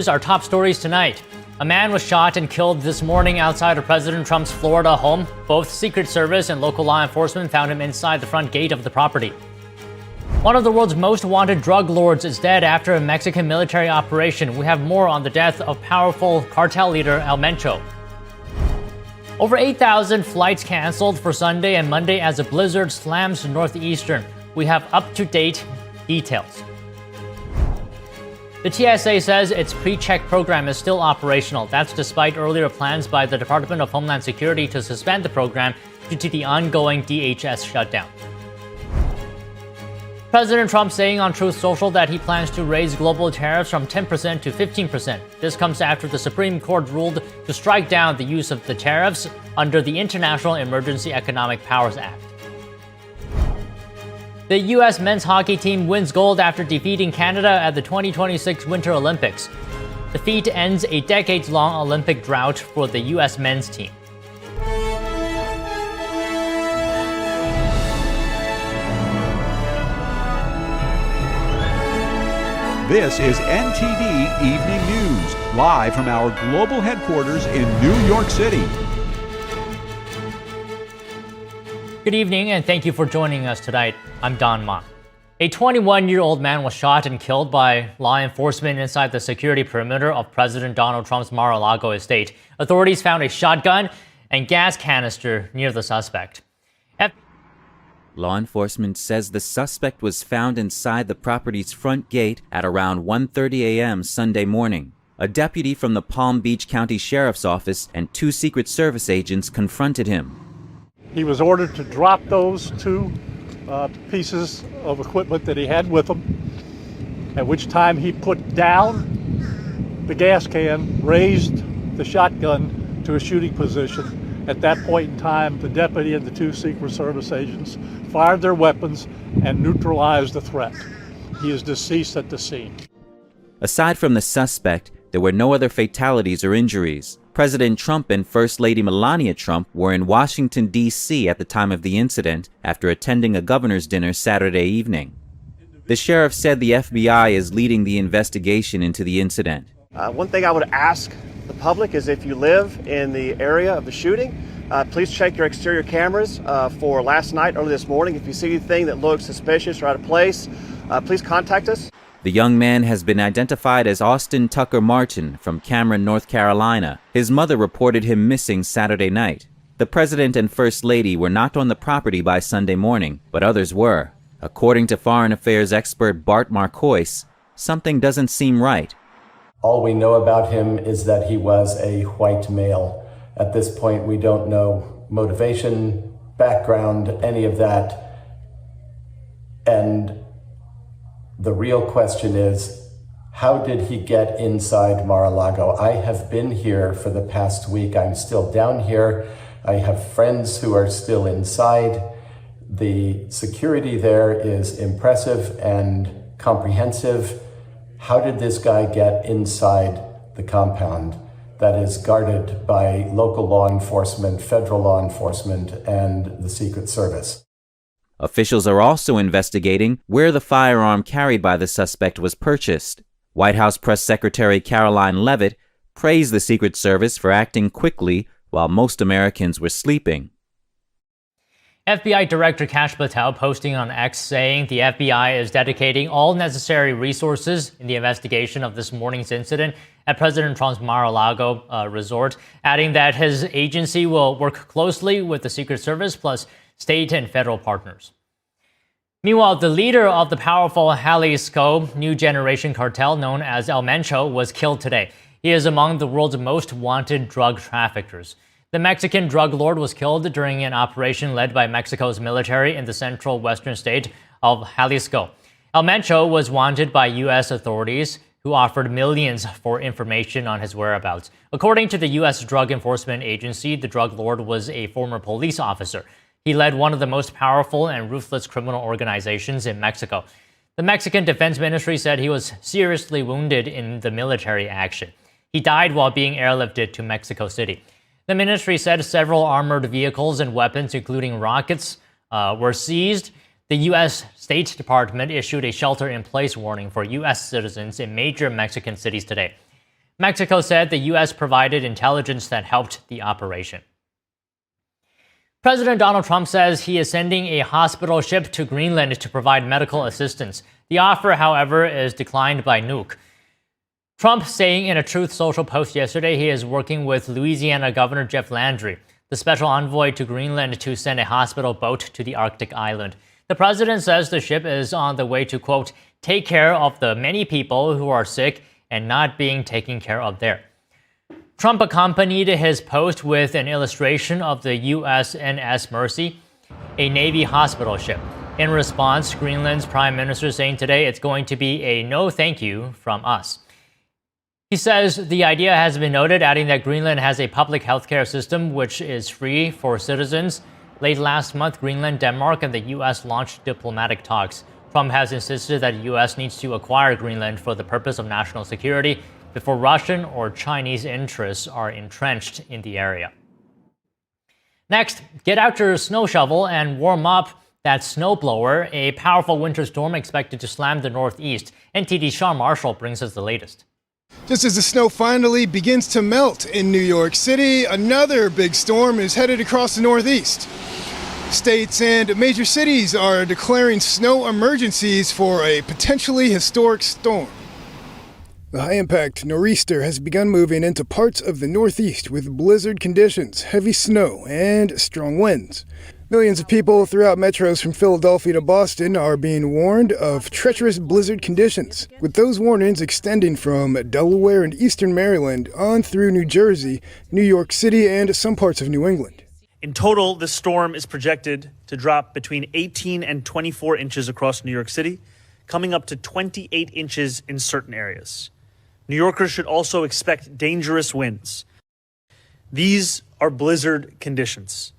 Here's our top stories tonight. A man was shot and killed this morning outside of President Trump's Florida home. Both Secret Service and local law enforcement found him inside the front gate of the property. One of the world's most wanted drug lords is dead after a Mexican military operation. We have more on the death of powerful cartel leader El Mencho. Over 8,000 flights canceled for Sunday and Monday as a blizzard slams northeastern. We have up-to-date details. The TSA says its pre-check program is still operational. That's despite earlier plans by the Department of Homeland Security to suspend the program due to the ongoing DHS shutdown. President Trump saying on Truth Social that he plans to raise global tariffs from 10% to 15%. This comes after the Supreme Court ruled to strike down the use of the tariffs under the International Emergency Economic Powers Act. The U.S. men's hockey team wins gold after defeating Canada at the 2026 Winter Olympics. The feat ends a decades-long Olympic drought for the U.S. men's team. This is NTD Evening News, live from our global headquarters in New York City. Good evening, and thank you for joining us tonight. I'm Don Ma. A 21-year-old man was shot and killed by law enforcement inside the security perimeter of President Donald Trump's Mar-a-Lago estate. Authorities found a shotgun and gas canister near the suspect. Law enforcement says the suspect was found inside the property's front gate at around 1:30 a.m. Sunday morning. A deputy from the Palm Beach County Sheriff's Office and 2 Secret Service agents confronted him. He was ordered to drop those 2 pieces of equipment that he had with him, at which time he put down the gas can, raised the shotgun to a shooting position. At that point in time, the deputy and the 2 Secret Service agents fired their weapons and neutralized the threat. He is deceased at the scene. Aside from the suspect, there were no other fatalities or injuries. President Trump and First Lady Melania Trump were in Washington, D.C. at the time of the incident after attending a governor's dinner Saturday evening. The sheriff said the FBI is leading the investigation into the incident. One thing I would ask the public is if you live in the area of the shooting, please check your exterior cameras for last night, early this morning. If you see anything that looks suspicious or out of place, please contact us. The young man has been identified as Austin Tucker Martin from Cameron, North Carolina. His mother reported him missing Saturday night. The president and first lady were not on the property by Sunday morning, but others were. According to foreign affairs expert Bart Marcois, something doesn't seem right. All we know about him is that he was a white male. At this point, we don't know motivation, background, any of that. And the real question is, how did he get inside Mar-a-Lago? I have been here for the past week. I'm still down here. I have friends who are still inside. The security there is impressive and comprehensive. How did this guy get inside the compound that is guarded by local law enforcement, federal law enforcement, and the Secret Service? Officials are also investigating where the firearm carried by the suspect was purchased. White House Press Secretary Caroline Leavitt praised the Secret Service for acting quickly while most Americans were sleeping. FBI Director Kash Patel posting on X saying the FBI is dedicating all necessary resources in the investigation of this morning's incident at President Trump's Mar-a-Lago resort, adding that his agency will work closely with the Secret Service plus state and federal partners. Meanwhile, the leader of the powerful Jalisco New Generation Cartel, known as El Mencho, was killed today. He is among the world's most wanted drug traffickers. The Mexican drug lord was killed during an operation led by Mexico's military in the central western state of Jalisco. El Mencho was wanted by U.S. authorities, who offered millions for information on his whereabouts. According to the U.S. Drug Enforcement Agency, the drug lord was a former police officer. He led one of the most powerful and ruthless criminal organizations in Mexico. The Mexican Defense Ministry said he was seriously wounded in the military action. He died while being airlifted to Mexico City. The ministry said several armored vehicles and weapons, including rockets, were seized. The U.S. State Department issued a shelter-in-place warning for U.S. citizens in major Mexican cities today. Mexico said the U.S. provided intelligence that helped the operation. President Donald Trump says he is sending a hospital ship to Greenland to provide medical assistance. The offer, however, is declined by Nuuk. Trump saying in a Truth Social post yesterday he is working with Louisiana Governor Jeff Landry, the special envoy to Greenland, to send a hospital boat to the Arctic island. The president says the ship is on the way to, quote, take care of the many people who are sick and not being taken care of there. Trump accompanied his post with an illustration of the USNS Mercy, a Navy hospital ship. In response, Greenland's prime minister saying today it's going to be a no thank you from us. He says the idea has been noted, adding that Greenland has a public healthcare system which is free for citizens. Late last month, Greenland, Denmark, and the U.S. launched diplomatic talks. Trump has insisted that the U.S. needs to acquire Greenland for the purpose of national security before Russian or Chinese interests are entrenched in the area. Next, get out your snow shovel and warm up that snowblower. A powerful winter storm expected to slam the Northeast. NTD Sean Marshall brings us the latest. Just as the snow finally begins to melt in New York City, another big storm is headed across the Northeast. States and major cities are declaring snow emergencies for a potentially historic storm. The high-impact nor'easter has begun moving into parts of the Northeast with blizzard conditions, heavy snow, and strong winds. Millions of people throughout metros from Philadelphia to Boston are being warned of treacherous blizzard conditions, with those warnings extending from Delaware and eastern Maryland on through New Jersey, New York City, and some parts of New England. In total, the storm is projected to drop between 18 and 24 inches across New York City, coming up to 28 inches in certain areas. New Yorkers should also expect dangerous winds. These are blizzard conditions.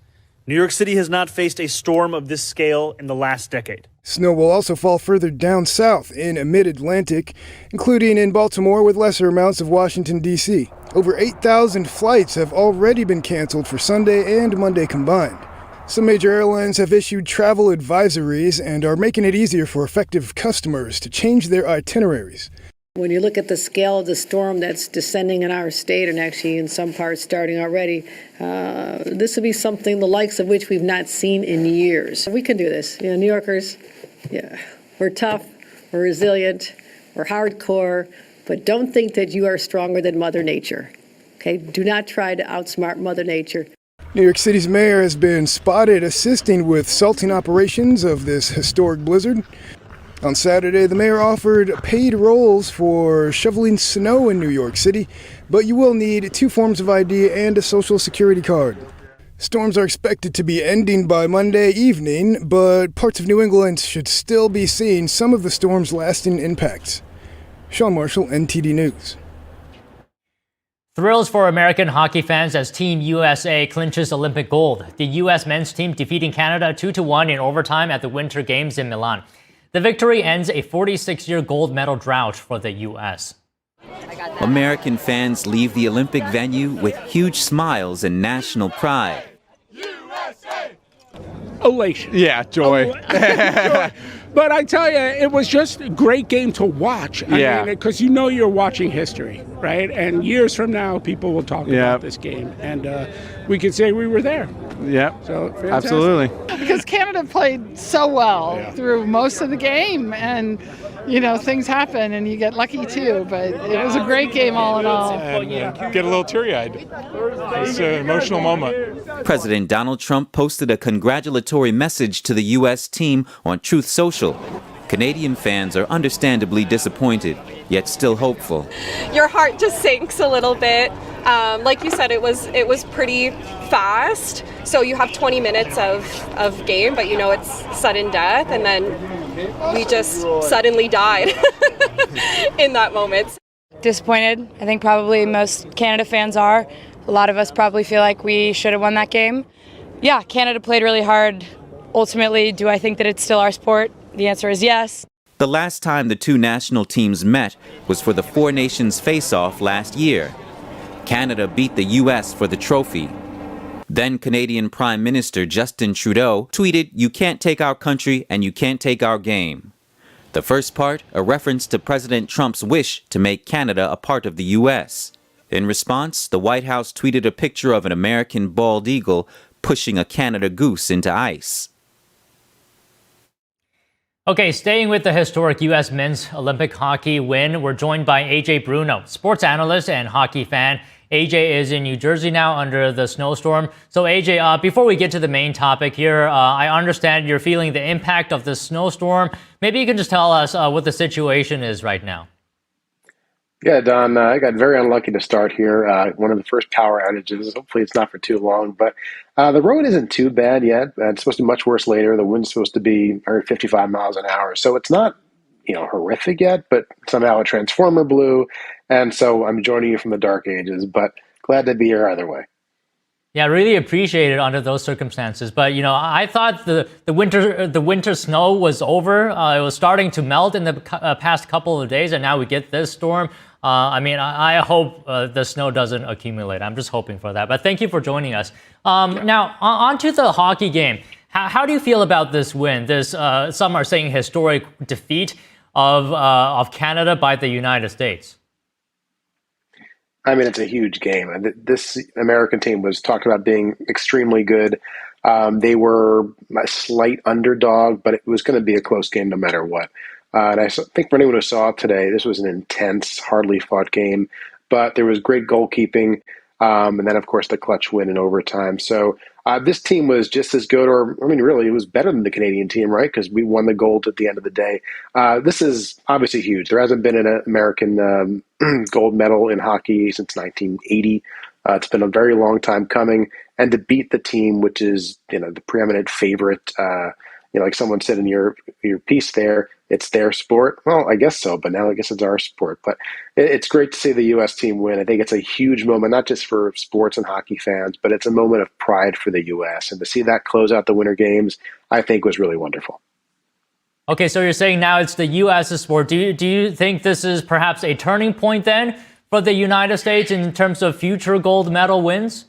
New York City has not faced a storm of this scale in the last decade. Snow will also fall further down south in mid-Atlantic, including in Baltimore with lesser amounts of Washington, D.C. Over 8,000 flights have already been canceled for Sunday and Monday combined. Some major airlines have issued travel advisories and are making it easier for affected customers to change their itineraries. When you look at the scale of the storm that's descending in our state, and actually in some parts starting already, this will be something the likes of which we've not seen in years. We can do this. You know, New Yorkers, yeah, we're tough, we're resilient, we're hardcore, but don't think that you are stronger than Mother Nature. Okay? Do not try to outsmart Mother Nature. New York City's mayor has been spotted assisting with salting operations of this historic blizzard. On Saturday, the mayor offered paid roles for shoveling snow in New York City, but you will need 2 forms of ID and a social security card. Storms are expected to be ending by Monday evening, but parts of New England should still be seeing some of the storm's lasting impacts. Sean Marshall, NTD News. Thrills for American hockey fans as Team USA clinches Olympic gold. The U.S. men's team defeating Canada 2-1 in overtime at the Winter Games in Milan. The victory ends a 46-year gold medal drought for the U.S. American fans leave the Olympic venue with huge smiles and national pride. USA! Elation. Yeah, joy. Joy. But I tell you, it was just a great game to watch. I mean, because you know you're watching history, right? And years from now, people will talk about this game. And we can say we were there. Yeah, so absolutely. Because Canada played so well through most of the game. And, you know, things happen and you get lucky too. But it was a great game all in all. And get a little teary-eyed. It's an emotional moment. President Donald Trump posted a congratulatory message to the U.S. team on Truth Social. Canadian fans are understandably disappointed, yet still hopeful. Your heart just sinks a little bit. Like you said, it was pretty fast. So you have 20 minutes of game, but you know it's sudden death, and then we just suddenly died in that moment. Disappointed. I think probably most Canada fans are. A lot of us probably feel like we should have won that game. Yeah, Canada played really hard. Ultimately, do I think that it's still our sport? The answer is yes. The last time the two national teams met was for the Four Nations face-off last year. Canada beat the U.S. for the trophy. Then Canadian Prime Minister Justin Trudeau tweeted, "You can't take our country and you can't take our game." The first part, a reference to President Trump's wish to make Canada a part of the U.S. In response, the White House tweeted a picture of an American bald eagle pushing a Canada goose into ice. Okay, staying with the historic U.S. men's Olympic hockey win, we're joined by AJ Bruno, sports analyst and hockey fan. AJ is in New Jersey now under the snowstorm. So AJ, before we get to the main topic here, I understand you're feeling the impact of the snowstorm. Maybe you can just tell us what the situation is right now. Yeah, Don, I got very unlucky to start here. One of the first power outages. Hopefully it's not for too long, but the road isn't too bad yet. It's supposed to be much worse later. The wind's supposed to be 55 miles an hour. So it's not, horrific yet, but somehow a transformer blew. And so I'm joining you from the dark ages, but glad to be here either way. Yeah, I really appreciate it under those circumstances. But, I thought the winter snow was over. It was starting to melt in the past couple of days, and now we get this storm. I hope the snow doesn't accumulate. I'm just hoping for that. But thank you for joining us. Now, on to the hockey game. How do you feel about this win? This some are saying historic defeat of Canada by the United States. It's a huge game. This American team was talked about being extremely good. They were a slight underdog, but it was going to be a close game no matter what. And I think for anyone who saw it today, this was an intense, hardly fought game. But there was great goalkeeping, and then, of course, the clutch win in overtime. So this team was just as good, really, it was better than the Canadian team, right? Because we won the gold at the end of the day. This is obviously huge. There hasn't been an American gold medal in hockey since 1980. It's been a very long time coming. And to beat the team, which is, the preeminent favorite, like someone said in your piece there, it's their sport. Well, I guess so, but now I guess it's our sport. But it's great to see the U.S. team win. I think it's a huge moment, not just for sports and hockey fans, but it's a moment of pride for the U.S. And to see that close out the Winter Games, I think was really wonderful. Okay, so you're saying now it's the U.S.'s sport. Do you think this is perhaps a turning point then for the United States in terms of future gold medal wins?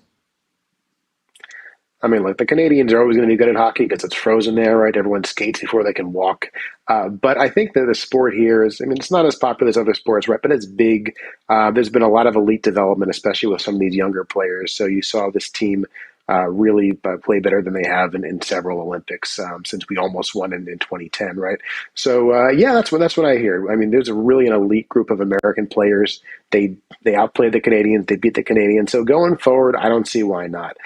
The Canadians are always going to be good at hockey because it's frozen there, right? Everyone skates before they can walk. But I think that the sport here is, it's not as popular as other sports, right? But it's big. There's been a lot of elite development, especially with some of these younger players. So you saw this team really play better than they have in several Olympics since we almost won in 2010, right? So, that's what I hear. There's really an elite group of American players. They outplayed the Canadians. They beat the Canadians. So going forward, I don't see why not.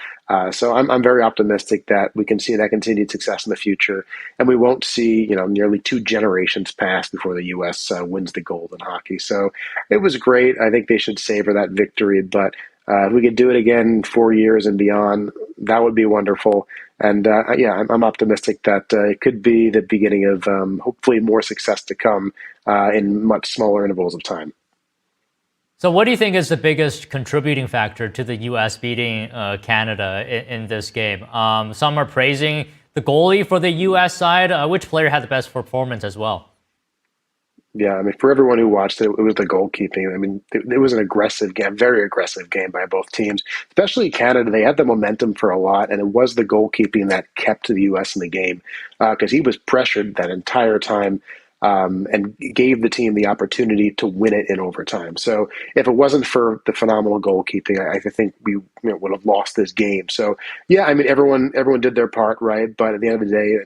So I'm very optimistic that we can see that continued success in the future, and we won't see nearly 2 generations pass before the U.S. Wins the gold in hockey. So it was great. I think they should savor that victory, but if we could do it again 4 years and beyond, that would be wonderful. And I'm optimistic that it could be the beginning of hopefully more success to come in much smaller intervals of time. So what do you think is the biggest contributing factor to the U.S. beating Canada in this game? Some are praising the goalie for the U.S. side. Which player had the best performance as well? Yeah, for everyone who watched it, it was the goalkeeping. It was an aggressive game, very aggressive game by both teams, especially Canada. They had the momentum for a lot, and it was the goalkeeping that kept the U.S. in the game because he was pressured that entire time. And gave the team the opportunity to win it in overtime. So if it wasn't for the phenomenal goalkeeping, I think we would have lost this game. So everyone did their part, right? But at the end of the day,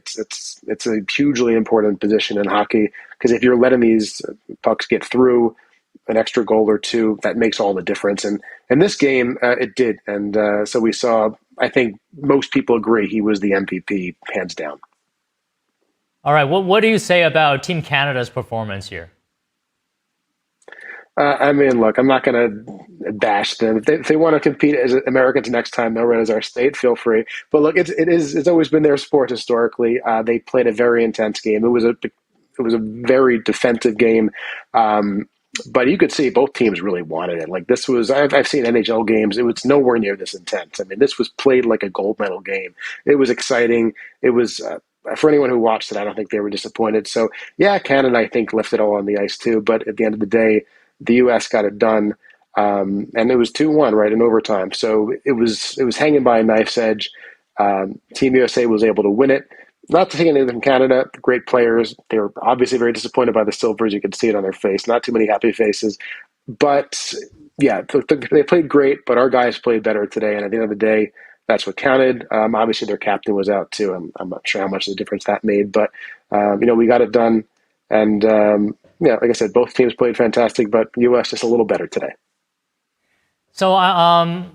it's a hugely important position in hockey because if you're letting these pucks get through an extra goal or two, that makes all the difference. And in this game, it did. And so we saw. I think most people agree he was the MVP, hands down. All right, what do you say about Team Canada's performance here? Look, I'm not going to bash them. If they want to compete as Americans next time, they'll run as our state. Feel free. But look, it's always been their sport historically. They played a very intense game. It was a very defensive game. But you could see both teams really wanted it. Like this was, I've seen NHL games. It was nowhere near this intense. This was played like a gold medal game. It was exciting. It was. For anyone who watched it, I don't think they were disappointed. So, Canada, I think, left it all on the ice too. But at the end of the day, the U.S. got it done, and it was 2-1, right, in overtime. So it was hanging by a knife's edge. Team USA was able to win it, not to take anything from Canada, great players. They were obviously very disappointed by the silvers. You could see it on their face. Not too many happy faces. But yeah, they played great, but our guys played better today. And at the end of the day, that's what counted. Obviously, their captain was out too. I'm not sure how much of a difference that made, but we got it done. And yeah, like I said, both teams played fantastic, but U.S. just a little better today. So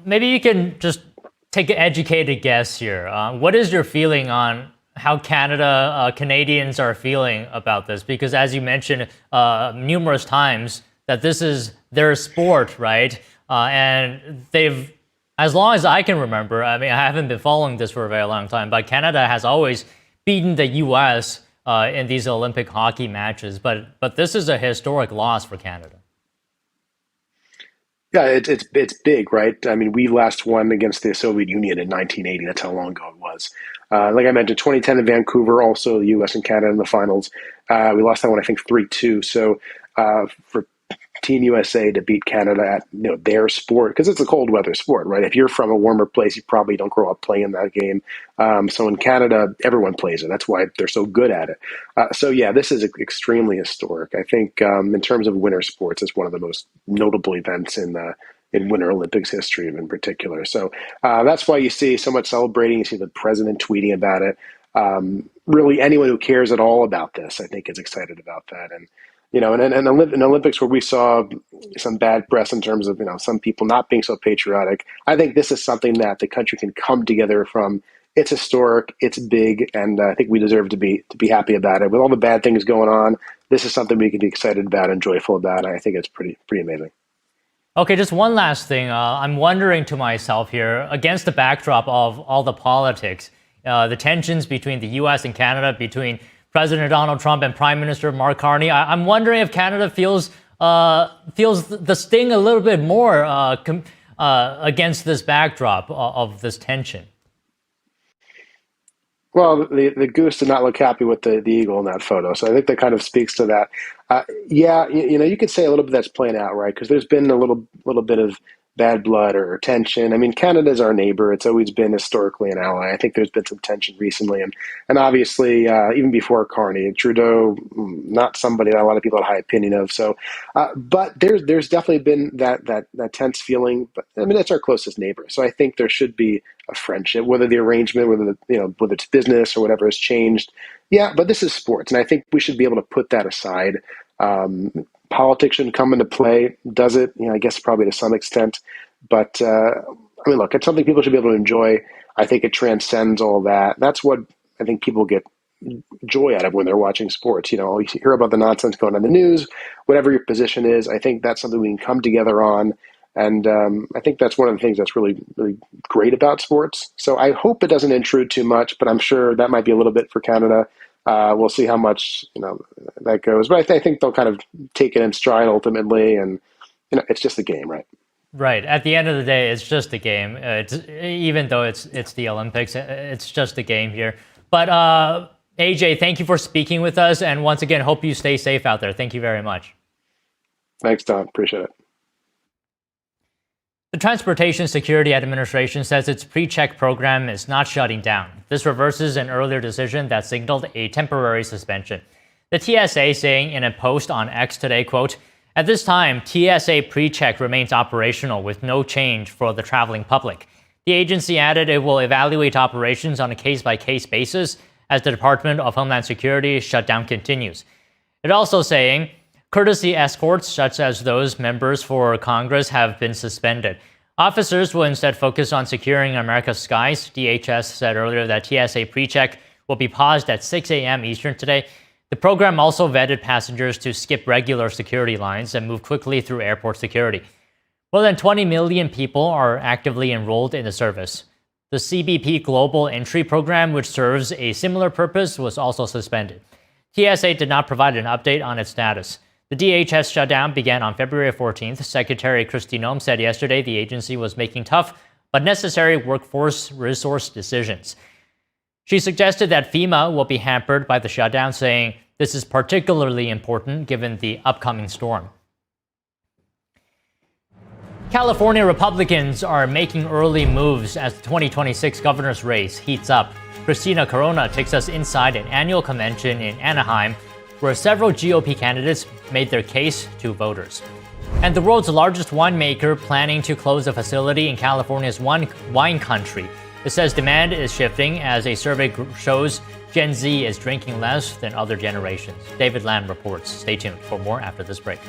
maybe you can just take an educated guess here. What is your feeling on how Canadians are feeling about this? Because as you mentioned numerous times, that this is their sport, right? And they've, as long as I can remember, I mean, I haven't been following this for a very long time, but Canada has always beaten the U.S. In these Olympic hockey matches. But this is a historic loss for Canada. Yeah, it's big, right? I mean, we last won against the Soviet Union in 1980. That's how long ago it was. Like I mentioned, 2010 in Vancouver, also the U.S. and Canada in the finals. We lost that one, I think, 3-2. So for Team USA to beat Canada at their sport, because it's a cold weather sport, right? If you're from a warmer place, you probably don't grow up playing that game. So in Canada, everyone plays it. That's why they're so good at it. So yeah, this is extremely historic. I think in terms of winter sports, it's one of the most notable events in Winter Olympics history in particular. So that's why you see so much celebrating. You see the president tweeting about it. Really, anyone who cares at all about this, I think, is excited about that. And in Olympics where we saw some bad press in terms of some people not being so patriotic, I think this is something that the country can come together from. It's historic, it's big, and I think we deserve to be happy about it. With all the bad things going on, this is something we can be excited about and joyful about. And I think it's pretty amazing. Okay, just one last thing. I'm wondering to myself here, against the backdrop of all the politics, the tensions between the U.S. and Canada, between President Donald Trump and Prime Minister Mark Carney, I'm wondering if Canada feels the sting a little bit more against this backdrop of this tension. Well, the goose did not look happy with the eagle in that photo, so I think that kind of speaks to that. Yeah, you could say a little bit that's playing out, right? Because there's been a little bit of bad blood or tension. I mean, Canada's our neighbor. It's always been historically an ally. I think there's been some tension recently. And obviously, even before Carney, Trudeau, not somebody that a lot of people had a high opinion of. So, but there's definitely been that tense feeling. But I mean, that's our closest neighbor. So I think there should be a friendship, whether the arrangement, whether it's business or whatever has changed. Yeah, but this is sports. And I think we should be able to put that aside. Politics shouldn't come into play. Does it? I guess probably to some extent. But I mean, look, it's something people should be able to enjoy. I think it transcends all that. That's what I think people get joy out of when they're watching sports. You hear about the nonsense going on in the news, whatever your position is. I think that's something we can come together on. And I think that's one of the things that's really, really great about sports. So I hope it doesn't intrude too much, but I'm sure that might be a little bit for Canada. We'll see how much that goes, but I think they'll kind of take it in stride ultimately, and it's just a game, right? Right. At the end of the day, it's just a game. Even though it's the Olympics, it's just a game here. But AJ, thank you for speaking with us, and once again, hope you stay safe out there. Thank you very much. Thanks, Don. Appreciate it. The Transportation Security Administration says its pre-check program is not shutting down. This reverses an earlier decision that signaled a temporary suspension. The TSA saying in a post on X today, quote, "At this time, TSA pre-check remains operational with no change for the traveling public." The agency added it will evaluate operations on a case-by-case basis as the Department of Homeland Security shutdown continues. It also saying, courtesy escorts, such as those members for Congress, have been suspended. Officers will instead focus on securing America's skies. DHS said earlier that TSA pre-check will be paused at 6 a.m. Eastern today. The program also vetted passengers to skip regular security lines and move quickly through airport security. More than 20 million people are actively enrolled in the service. The CBP Global Entry Program, which serves a similar purpose, was also suspended. TSA did not provide an update on its status. The DHS shutdown began on February 14th. Secretary Kristi Noem said yesterday the agency was making tough but necessary workforce resource decisions. She suggested that FEMA will be hampered by the shutdown, saying this is particularly important given the upcoming storm. California Republicans are making early moves as the 2026 governor's race heats up. Christina Corona takes us inside an annual convention in Anaheim, where several GOP candidates made their case to voters. And the world's largest winemaker planning to close a facility in California's wine country. It says demand is shifting as a survey shows Gen Z is drinking less than other generations. David Lam reports. Stay tuned for more after this break.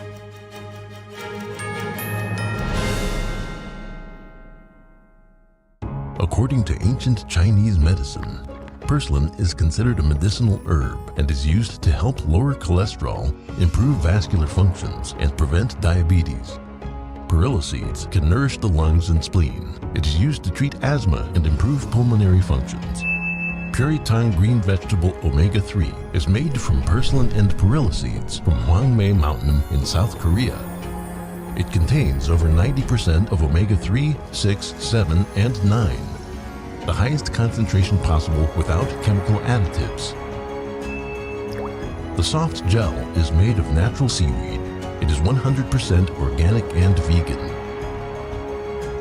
According to ancient Chinese medicine, purslane is considered a medicinal herb and is used to help lower cholesterol, improve vascular functions, and prevent diabetes. Perilla seeds can nourish the lungs and spleen. It is used to treat asthma and improve pulmonary functions. Puritang green vegetable omega-3 is made from purslane and perilla seeds from Hwangmae Mountain in South Korea. It contains over 90% of omega-3, 6, 7, and 9, the highest concentration possible without chemical additives. The soft gel is made of natural seaweed. It is 100% organic and vegan.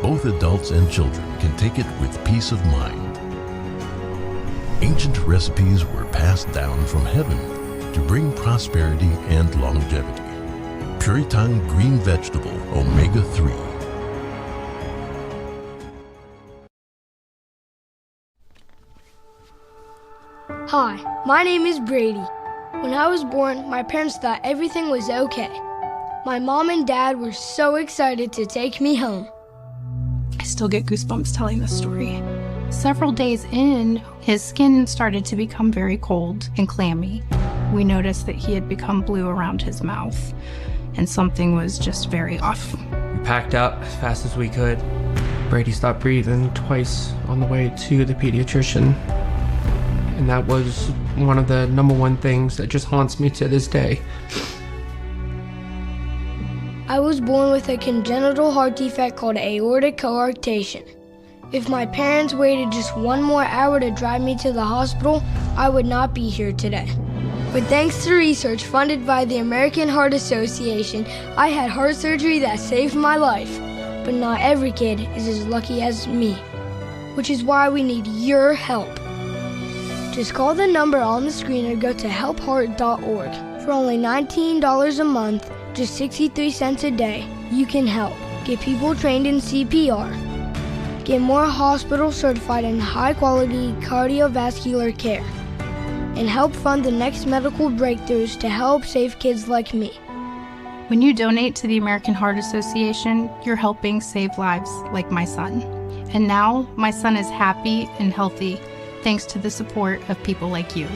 Both adults and children can take it with peace of mind. Ancient recipes were passed down from heaven to bring prosperity and longevity. Puritang green vegetable omega-3. Hi, my name is Brady. When I was born, my parents thought everything was okay. My mom and dad were so excited to take me home. I still get goosebumps telling this story. Several days in, his skin started to become very cold and clammy. We noticed that he had become blue around his mouth, and something was just very off. We packed up as fast as we could. Brady stopped breathing twice on the way to the pediatrician. And that was one of the number one things that just haunts me to this day. I was born with a congenital heart defect called aortic coarctation. If my parents waited just one more hour to drive me to the hospital, I would not be here today. But thanks to research funded by the American Heart Association, I had heart surgery that saved my life. But not every kid is as lucky as me, which is why we need your help. Just call the number on the screen or go to helpheart.org. For only $19 a month, just 63 cents a day, you can help. Get people trained in CPR. Get more hospitals certified in high-quality cardiovascular care. And help fund the next medical breakthroughs to help save kids like me. When you donate to the American Heart Association, you're helping save lives like my son. And now, my son is happy and healthy, thanks to the support of people like you.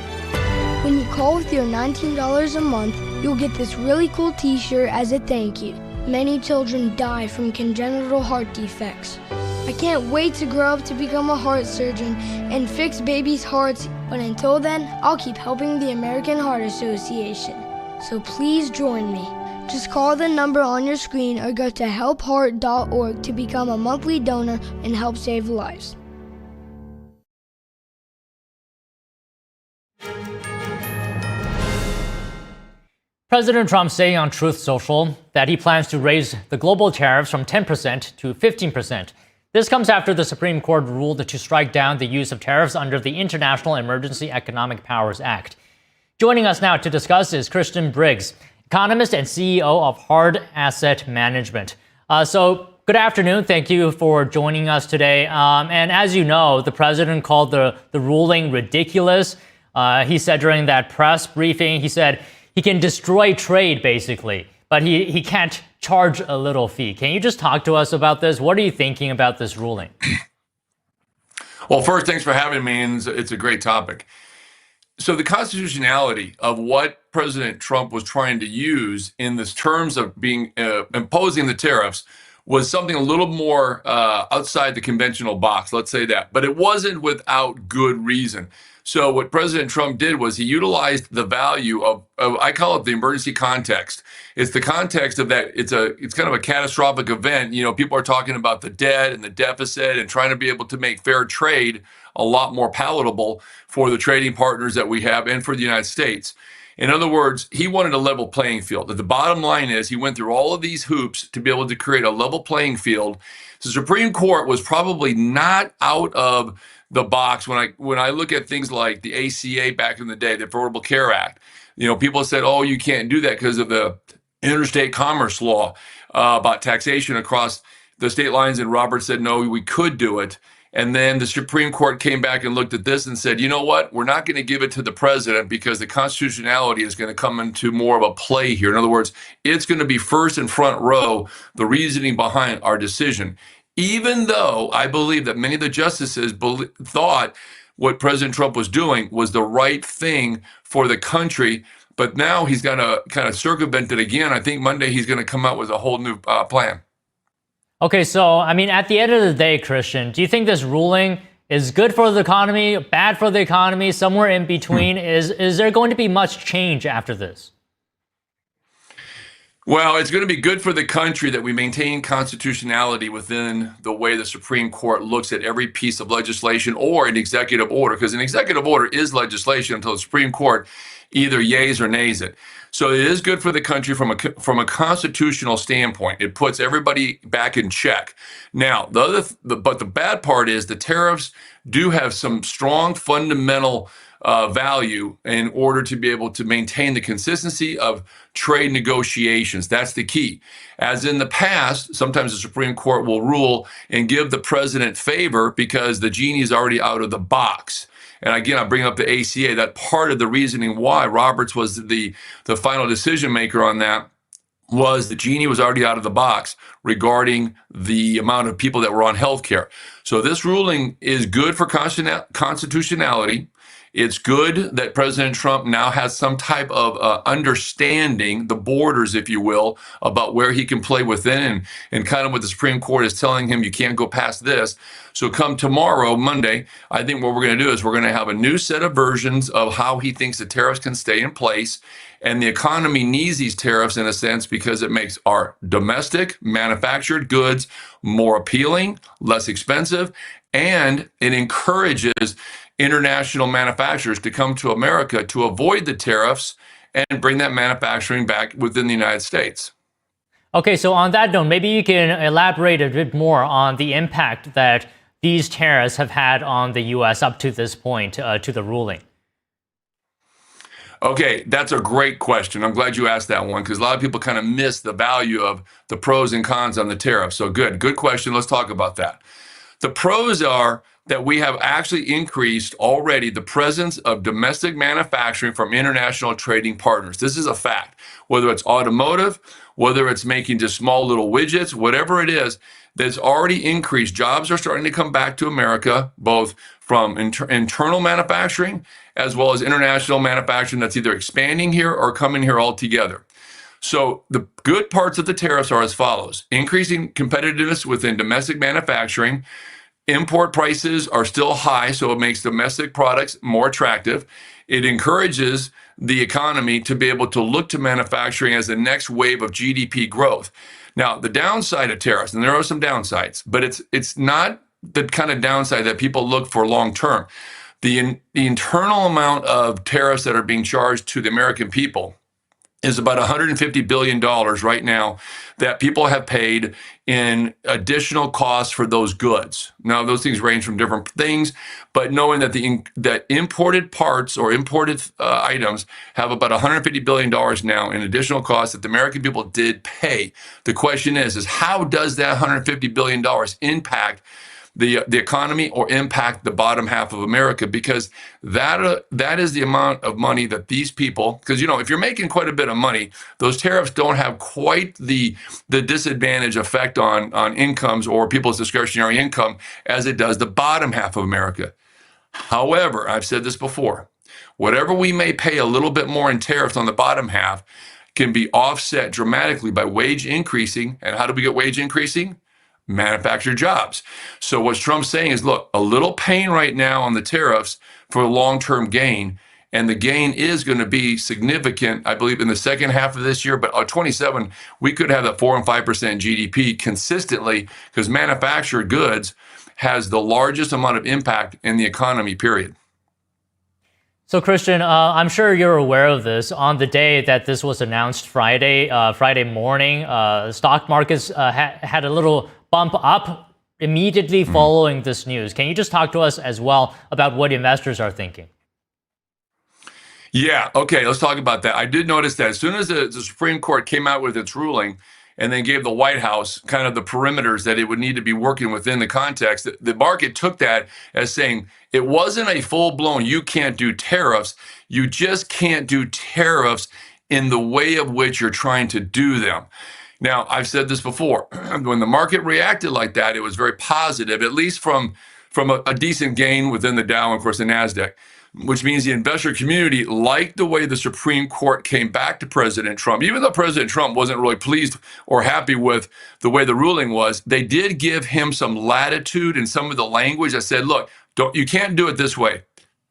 When you call with your $19 a month, you'll get this really cool t-shirt as a thank you. Many children die from congenital heart defects. I can't wait to grow up to become a heart surgeon and fix babies' hearts, but until then, I'll keep helping the American Heart Association. So please join me. Just call the number on your screen or go to helpheart.org to become a monthly donor and help save lives. President Trump saying on Truth Social that he plans to raise the global tariffs from 10% to 15%. This comes after the Supreme Court ruled to strike down the use of tariffs under the International Emergency Economic Powers Act. Joining us now to discuss is Christian Briggs, economist and CEO of Hard Asset Management. So good afternoon. Thank you for joining us today. And as you know, the president called the ruling ridiculous. He said during that press briefing, he said he can destroy trade, basically, but he can't charge a little fee. Can you just talk to us about this? What are you thinking about this ruling? Well, first, thanks for having me, and it's a great topic. So the constitutionality of what President Trump was trying to use in this terms of being imposing the tariffs was something a little more outside the conventional box, let's say that. But it wasn't without good reason. So what President Trump did was he utilized the value of I call it the emergency context. It's the context of that. It's kind of a catastrophic event. You know, people are talking about the debt and the deficit and trying to be able to make fair trade a lot more palatable for the trading partners that we have and for the United States. In other words, he wanted a level playing field. The bottom line is he went through all of these hoops to be able to create a level playing field. The Supreme Court was probably not out of the box when I look at things like the ACA back in the day, the Affordable Care Act. People said, oh, you can't do that because of the interstate commerce law about taxation across the state lines. And Roberts said, no, we could do it. And then the Supreme Court came back and looked at this and said, you know what? We're not going to give it to the president because the constitutionality is going to come into more of a play here. In other words, it's going to be first and front row, the reasoning behind our decision. Even though I believe that many of the justices thought what President Trump was doing was the right thing for the country. But now he's got to kind of circumvent it again. I think Monday he's going to come out with a whole new plan. Okay, so, at the end of the day, Christian, do you think this ruling is good for the economy, bad for the economy, somewhere in between? Is there going to be much change after this? Well, it's going to be good for the country that we maintain constitutionality within the way the Supreme Court looks at every piece of legislation or an executive order, because an executive order is legislation until the Supreme Court either yays or nays it. So it is good for the country from a constitutional standpoint. It puts everybody back in check. Now, but the bad part is the tariffs do have some strong fundamental value in order to be able to maintain the consistency of trade negotiations. That's the key. As in the past, sometimes the Supreme Court will rule and give the president favor because the genie is already out of the box. And again, I bring up the ACA, that part of the reasoning why Roberts was the final decision maker on that was the genie was already out of the box regarding the amount of people that were on health care. So this ruling is good for constitutionality. It's good that President Trump now has some type of understanding, the borders, if you will, about where he can play within and kind of what the Supreme Court is telling him, you can't go past this. So come tomorrow, Monday, I think what we're going to do is we're going to have a new set of versions of how he thinks the tariffs can stay in place. And the economy needs these tariffs in a sense because it makes our domestic manufactured goods more appealing, less expensive, and it encourages international manufacturers to come to America to avoid the tariffs and bring that manufacturing back within the United States. Okay, so on that note, maybe you can elaborate a bit more on the impact that these tariffs have had on the U.S. up to this point, to the ruling. Okay, that's a great question. I'm glad you asked that one because a lot of people kind of miss the value of the pros and cons on the tariff. So good question. Let's talk about that. The pros are that we have actually increased already the presence of domestic manufacturing from international trading partners. This is a fact. Whether it's automotive, whether it's making just small little widgets, whatever it is, that's already increased. Jobs are starting to come back to America, both from internal manufacturing as well as international manufacturing that's either expanding here or coming here altogether. So the good parts of the tariffs are as follows: increasing competitiveness within domestic manufacturing. Import prices are still high, so it makes domestic products more attractive. It encourages the economy to be able to look to manufacturing as the next wave of GDP growth. Now, the downside of tariffs, and there are some downsides, but it's not the kind of downside that people look for long term. The internal amount of tariffs that are being charged to the American people is about $150 billion right now that people have paid in additional costs for those goods. Now, those things range from different things, but knowing that that imported parts or imported items have about $150 billion now in additional costs that the American people did pay. The question is how does that $150 billion impact the economy or impact the bottom half of America? Because that is the amount of money that these people, because if you're making quite a bit of money, those tariffs don't have quite the disadvantage effect on incomes or people's discretionary income as it does the bottom half of America. However, I've said this before, whatever we may pay a little bit more in tariffs on the bottom half can be offset dramatically by wage increasing. And how do we get wage increasing? Manufactured jobs. So what Trump's saying is, look, a little pain right now on the tariffs for long-term gain, and the gain is going to be significant, I believe, in the second half of this year. But 27, we could have that 4 and 5% GDP consistently because manufactured goods has the largest amount of impact in the economy, period. So, Christian, I'm sure you're aware of this. On the day that this was announced, Friday morning, stock markets had a little bump up immediately following this news. Can you just talk to us as well about what investors are thinking? Yeah, okay, let's talk about that. I did notice that as soon as the Supreme Court came out with its ruling and then gave the White House kind of the perimeters that it would need to be working within the context, the market took that as saying it wasn't a full-blown, you can't do tariffs, you just can't do tariffs in the way of which you're trying to do them. Now, I've said this before, when the market reacted like that, it was very positive, at least from a decent gain within the Dow and, of course, the NASDAQ, which means the investor community liked the way the Supreme Court came back to President Trump. Even though President Trump wasn't really pleased or happy with the way the ruling was, they did give him some latitude in some of the language that said, look, you can't do it this way.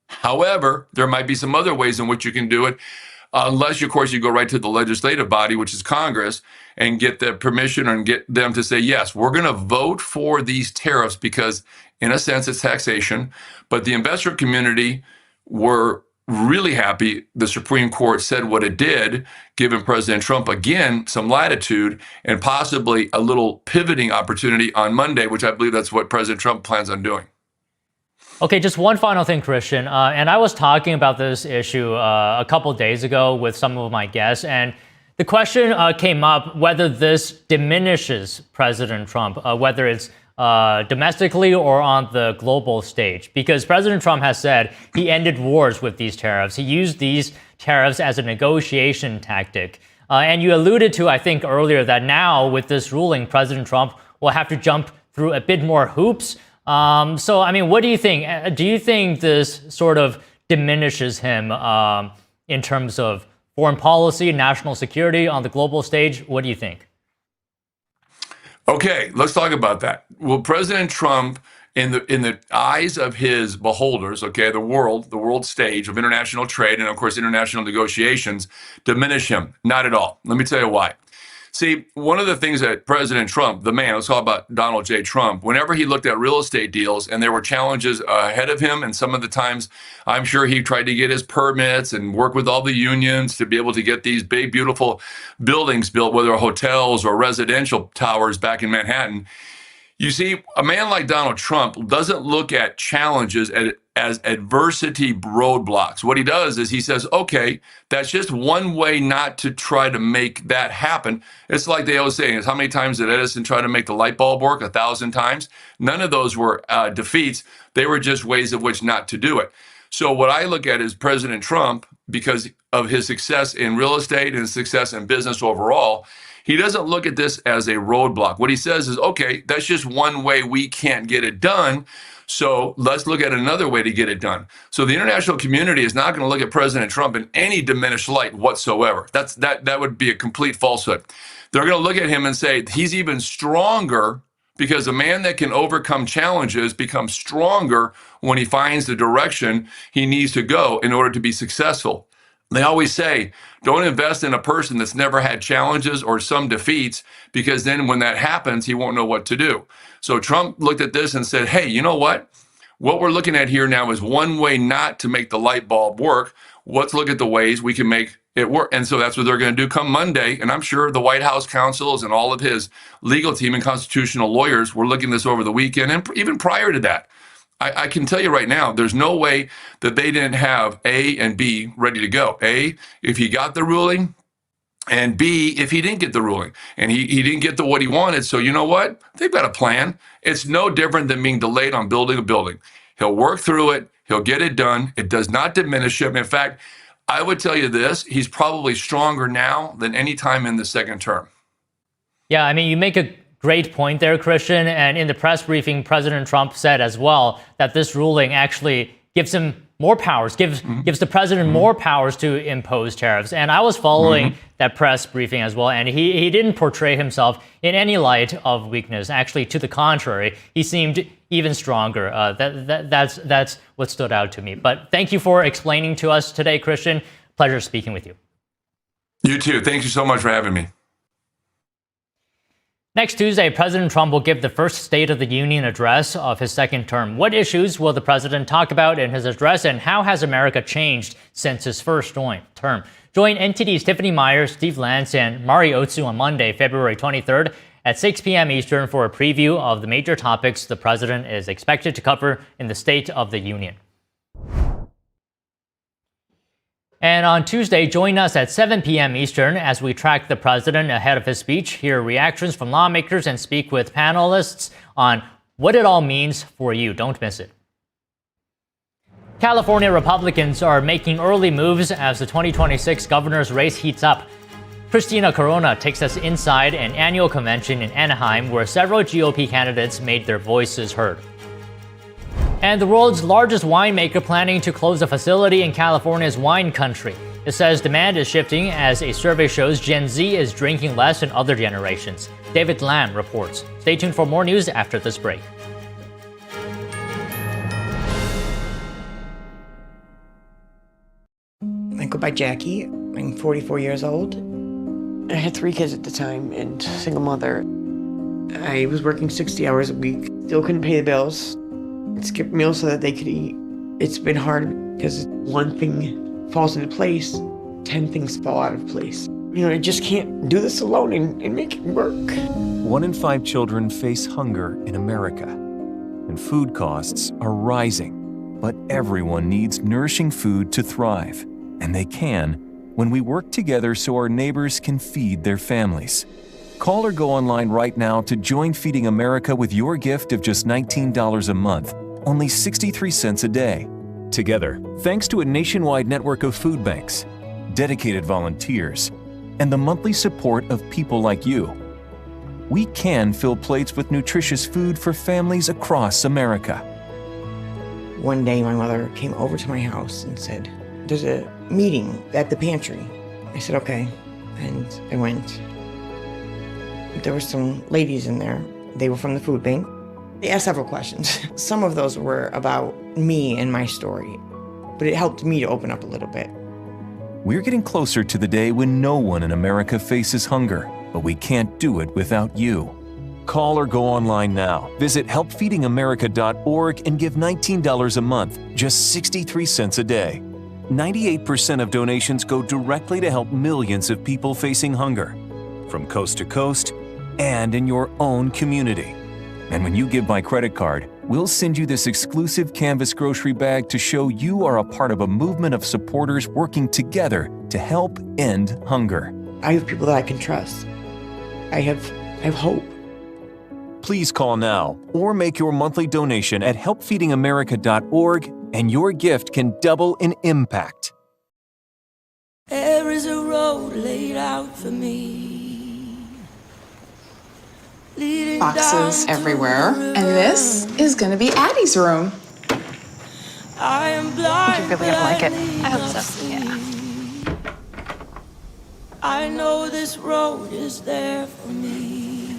However, there might be some other ways in which you can do it, unless, of course, you go right to the legislative body, which is Congress, and get the permission and get them to say, yes, we're going to vote for these tariffs because, in a sense, it's taxation. But the investor community were really happy the Supreme Court said what it did, giving President Trump, again, some latitude and possibly a little pivoting opportunity on Monday, which I believe that's what President Trump plans on doing. Okay, just one final thing, Christian. And I was talking about this issue a couple days ago with some of my guests, and the question came up whether this diminishes President Trump, whether it's domestically or on the global stage, because President Trump has said he ended wars with these tariffs. He used these tariffs as a negotiation tactic. And you alluded to, I think, earlier that now with this ruling, President Trump will have to jump through a bit more hoops. So, I mean, what do you think? Do you think this sort of diminishes him in terms of foreign policy, national security on the global stage? What do you think? Okay, let's talk about that. Will President Trump, in the eyes of his beholders, okay, the world stage of international trade and, of course, international negotiations, diminish him? Not at all. Let me tell you why. See, one of the things that President Trump, the man, let's talk about Donald J. Trump, whenever he looked at real estate deals and there were challenges ahead of him, and some of the times I'm sure he tried to get his permits and work with all the unions to be able to get these big, beautiful buildings built, whether hotels or residential towers back in Manhattan. You see, a man like Donald Trump doesn't look at challenges as adversity roadblocks. What he does is he says, okay, that's just one way not to try to make that happen. It's like they always say, how many times did Edison try to make the light bulb work? 1,000 times. None of those were defeats. They were just ways of which not to do it. So what I look at is President Trump, because of his success in real estate and his success in business overall, he doesn't look at this as a roadblock. What he says is, okay, that's just one way we can't get it done. So let's look at another way to get it done. So the international community is not going to look at President Trump in any diminished light whatsoever. That would be a complete falsehood. They're going to look at him and say he's even stronger, because a man that can overcome challenges becomes stronger when he finds the direction he needs to go in order to be successful. They always say, don't invest in a person that's never had challenges or some defeats, because then when that happens, he won't know what to do. So Trump looked at this and said, hey, you know what? What we're looking at here now is one way not to make the light bulb work. Let's look at the ways we can make it work. And so that's what they're going to do come Monday. And I'm sure the White House counsels and all of his legal team and constitutional lawyers were looking this over the weekend and even prior to that. I can tell you right now, there's no way that they didn't have A and B ready to go. A, if he got the ruling, and B, if he didn't get the ruling. And he didn't get what he wanted. So you know what? They've got a plan. It's no different than being delayed on building a building. He'll work through it. He'll get it done. It does not diminish him. In fact, I would tell you this, he's probably stronger now than any time in the second term. Yeah, I mean, you make a great point there, Christian. And in the press briefing, President Trump said as well that this ruling actually gives him more powers, gives the president more powers to impose tariffs. And I was following that press briefing as well, and he didn't portray himself in any light of weakness. Actually, to the contrary, he seemed even stronger. That's what stood out to me. But thank you for explaining to us today, Christian. Pleasure speaking with you. You too. Thank you so much for having me. Next Tuesday, President Trump will give the first State of the Union address of his second term. What issues will the president talk about in his address, and how has America changed since his first term? Join NTD's Tiffany Myers, Steve Lance, and Mari Otsu on Monday, February 23rd at 6 p.m. Eastern for a preview of the major topics the president is expected to cover in the State of the Union. And on Tuesday, join us at 7 p.m. Eastern as we track the president ahead of his speech, hear reactions from lawmakers, and speak with panelists on what it all means for you. Don't miss it. California Republicans are making early moves as the 2026 governor's race heats up. Christina Corona takes us inside an annual convention in Anaheim where several GOP candidates made their voices heard. And the world's largest winemaker planning to close a facility in California's wine country. It says demand is shifting as a survey shows Gen Z is drinking less than other generations. David Lam reports. Stay tuned for more news after this break. I go by Jackie. I'm 44 years old. I had 3 kids at the time and single mother. I was working 60 hours a week. Still couldn't pay the bills. Skip meals so that they could eat. It's been hard because one thing falls into place, 10 things fall out of place. You know, I just can't do this alone and make it work. 1 in 5 children face hunger in America, and food costs are rising. But everyone needs nourishing food to thrive, and they can when we work together so our neighbors can feed their families. Call or go online right now to join Feeding America with your gift of just $19 a month, only 63 cents a day. Together, thanks to a nationwide network of food banks, dedicated volunteers, and the monthly support of people like you, we can fill plates with nutritious food for families across America. One day my mother came over to my house and said, "There's a meeting at the pantry." I said, "Okay," and I went. There were some ladies in there. They were from the food bank. They asked several questions. Some of those were about me and my story, but it helped me to open up a little bit. We're getting closer to the day when no one in America faces hunger, but we can't do it without you. Call or go online now. Visit helpfeedingamerica.org and give $19 a month, just 63 cents a day. 98% of donations go directly to help millions of people facing hunger, from coast to coast and in your own community. And when you give by credit card, we'll send you this exclusive canvas grocery bag to show you are a part of a movement of supporters working together to help end hunger. I have people that I can trust. I have hope. Please call now or make your monthly donation at helpfeedingamerica.org, and your gift can double in impact. There is a road laid out for me. Boxes everywhere. And this is going to be Addie's room. I am blind, you're really going to like it. I hope so. Yeah. I know this road is there for me.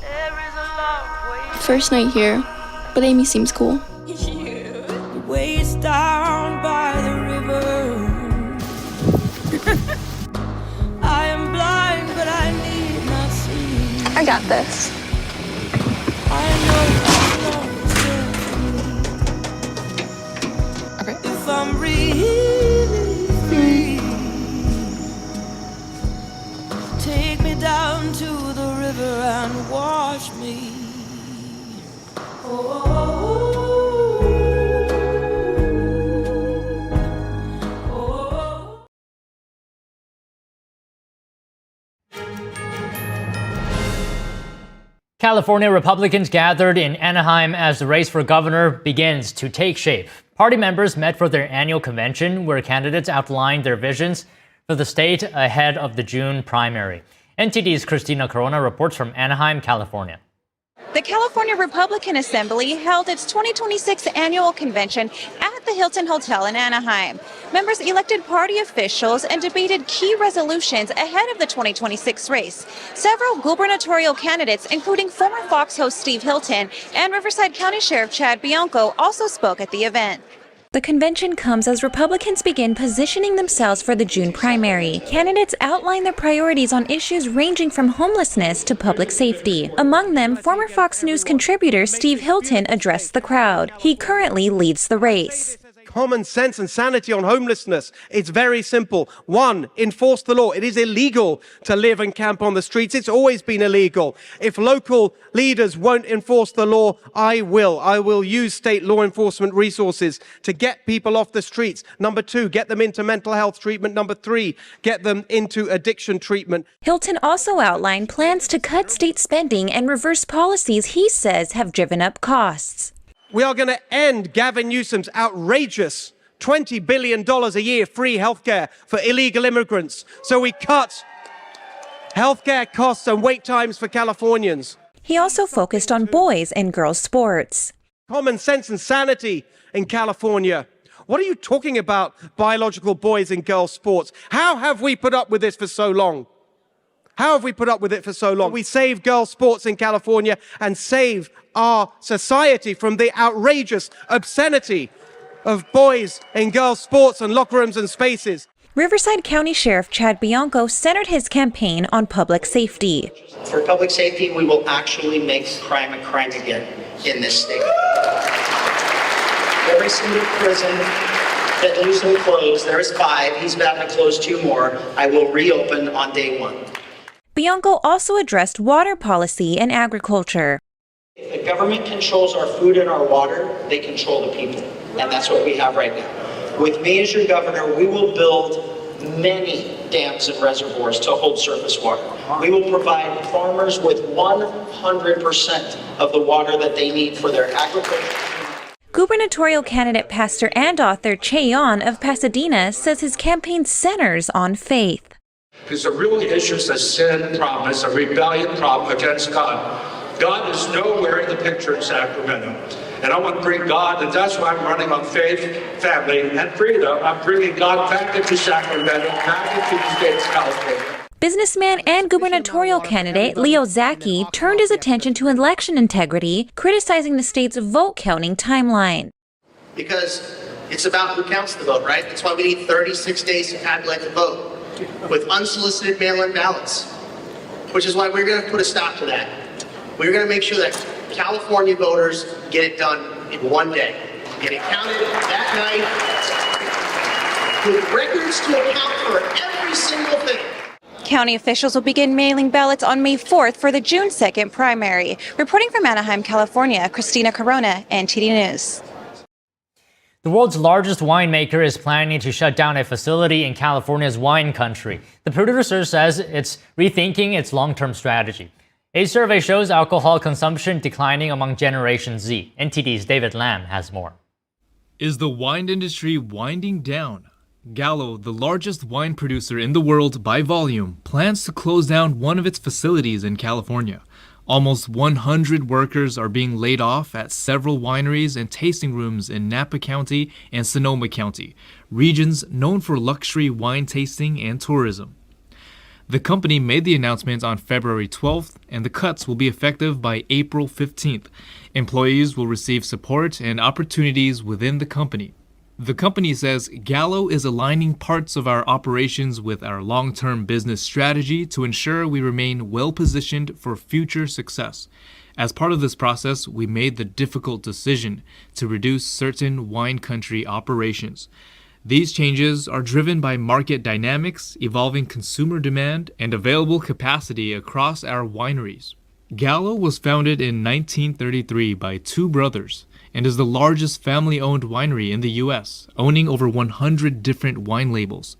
There is a long way. First night here, but Amy seems cool. The way it's down by the river. I am blind, but I need not see. I got this. I know this road is there for me. Okay. If I'm really free, take me down to the river and wash me. California Republicans gathered in Anaheim as the race for governor begins to take shape. Party members met for their annual convention where candidates outlined their visions for the state ahead of the June primary. NTD's Christina Corona reports from Anaheim, California. The California Republican Assembly held its 2026 annual convention at the Hilton Hotel in Anaheim. Members elected party officials and debated key resolutions ahead of the 2026 race. Several gubernatorial candidates, including former Fox host Steve Hilton and Riverside County Sheriff Chad Bianco, also spoke at the event. The convention comes as Republicans begin positioning themselves for the June primary. Candidates outline their priorities on issues ranging from homelessness to public safety. Among them, former Fox News contributor Steve Hilton addressed the crowd. He currently leads the race. Common sense and sanity on homelessness. It's very simple. One, enforce the law. It is illegal to live and camp on the streets. It's always been illegal. If local leaders won't enforce the law, I will. I will use state law enforcement resources to get people off the streets. Number two, get them into mental health treatment. Number three, get them into addiction treatment. Hilton also outlined plans to cut state spending and reverse policies he says have driven up costs. We are going to end Gavin Newsom's outrageous $20 billion a year free healthcare for illegal immigrants. So we cut healthcare costs and wait times for Californians. He also focused on boys and girls sports. Common sense and sanity in California. What are you talking about, biological boys and girls sports? How have we put up with this for so long? How have we put up with it for so long? We save girls' sports in California and save our society from the outrageous obscenity of boys and girls' sports and locker rooms and spaces. Riverside County Sheriff Chad Bianco centered his campaign on public safety. For public safety, we will actually make crime a crime again in this state. Every single prison that Newsom closed, there's 5, he's about to close 2 more, I will reopen on day 1. Bianco also addressed water policy and agriculture. If the government controls our food and our water, they control the people. And that's what we have right now. With me as your governor, we will build many dams and reservoirs to hold surface water. We will provide farmers with 100% of the water that they need for their agriculture. Gubernatorial candidate, pastor, and author Shen Yun of Pasadena says his campaign centers on faith. Because the real issue is a sin problem, it's a rebellion problem against God. God is nowhere in the picture in Sacramento. And I want to bring God, and that's why I'm running on faith, family, and freedom. I'm bringing God back into Sacramento, back into the state of California. Businessman and gubernatorial candidate Leo Zaki turned his attention to election integrity, criticizing the state's vote counting timeline. Because it's about who counts the vote, right? That's why we need 36 days to tabulate the vote with unsolicited mail-in ballots, which is why we're going to put a stop to that. We're going to make sure that California voters get it done in 1 day. Get it counted that night with records to account for every single thing. County officials will begin mailing ballots on May 4th for the June 2nd primary. Reporting from Anaheim, California, Christina Corona, NTD News. The world's largest winemaker is planning to shut down a facility in California's wine country. The producer says it's rethinking its long-term strategy. A survey shows alcohol consumption declining among Generation Z. NTD's David Lam has more. Is the wine industry winding down? Gallo, the largest wine producer in the world by volume, plans to close down one of its facilities in California. Almost 100 workers are being laid off at several wineries and tasting rooms in Napa County and Sonoma County, regions known for luxury wine tasting and tourism. The company made the announcement on February 12th, and the cuts will be effective by April 15th. Employees will receive support and opportunities within the company. The company says Gallo is aligning parts of our operations with our long-term business strategy to ensure we remain well-positioned for future success. As part of this process, we made the difficult decision to reduce certain wine country operations. These changes are driven by market dynamics, evolving consumer demand, and available capacity across our wineries. Gallo was founded in 1933 by 2 brothers and is the largest family-owned winery in the U.S., owning over 100 different wine labels.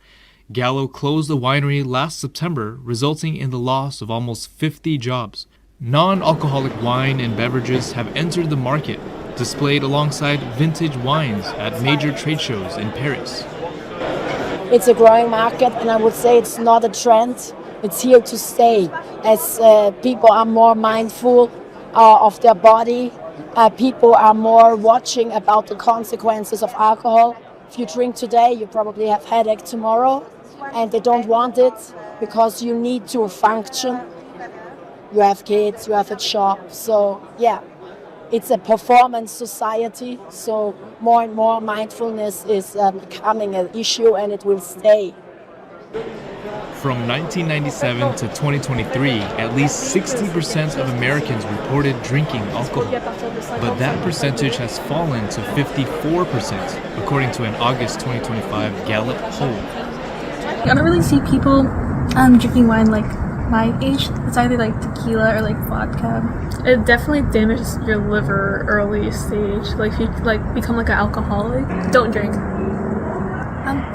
Gallo closed the winery last September, resulting in the loss of almost 50 jobs. Non-alcoholic wine and beverages have entered the market, displayed alongside vintage wines at major trade shows in Paris. It's a growing market, and I would say it's not a trend. It's here to stay as people are more mindful of their body. People are more watching about the consequences of alcohol. If you drink today, you probably have headache tomorrow, and they don't want it because you need to function. You have kids, you have a job, so yeah, it's a performance society, so more and more mindfulness is becoming an issue, and it will stay. From 1997 to 2023, at least 60% of Americans reported drinking alcohol, but that percentage has fallen to 54%, according to an August 2025 Gallup poll. I don't really see people drinking wine like my age. It's either like tequila or like vodka. It definitely damages your liver early stage. Like if you become like an alcoholic, don't drink.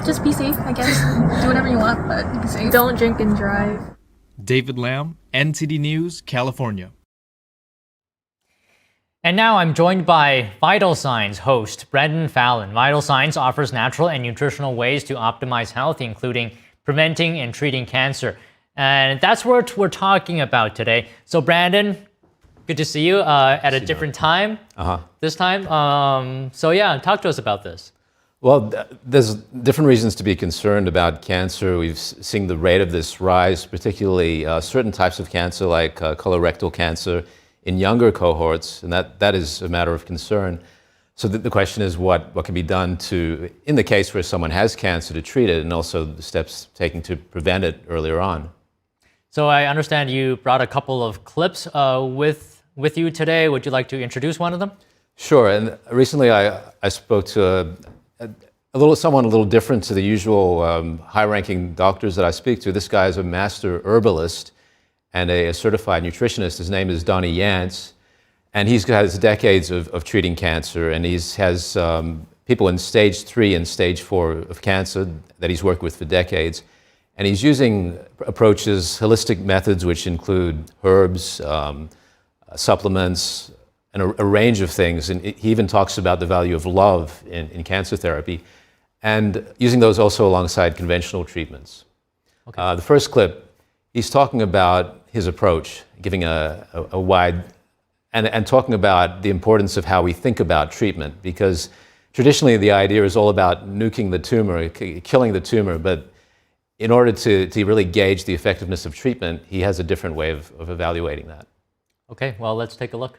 Just be safe, I guess. Do whatever you want, but be safe. Don't drink and drive. David Lamb, NTD News, California. And now I'm joined by Vital Signs host Brendan Fallon. Vital Signs offers natural and nutritional ways to optimize health, including preventing and treating cancer. And that's what we're talking about today. So Brandon, good to see you at a different time this time. So yeah, talk to us about this. Well, there's different reasons to be concerned about cancer. We've seen the rate of this rise, particularly certain types of cancer like colorectal cancer in younger cohorts, and that is a matter of concern. So the question is what can be done to, in the case where someone has cancer, to treat it, and also the steps taken to prevent it earlier on. So I understand you brought a couple of clips with you today. Would you like to introduce one of them? Sure, and recently I spoke to someone a little different to the usual high-ranking doctors that I speak to. This guy is a master herbalist and a certified nutritionist. His name is Donnie Yance, and he's has decades of treating cancer, and he has people in stage 3 and stage 4 of cancer that he's worked with for decades. And he's using approaches, holistic methods, which include herbs, supplements, and a range of things. And he even talks about the value of love in cancer therapy, and using those also alongside conventional treatments. Okay. The first clip, he's talking about his approach, giving a wide, and talking about the importance of how we think about treatment, because traditionally the idea is all about nuking the tumor, killing the tumor, but in order to really gauge the effectiveness of treatment, he has a different way of evaluating that. Okay, well, let's take a look.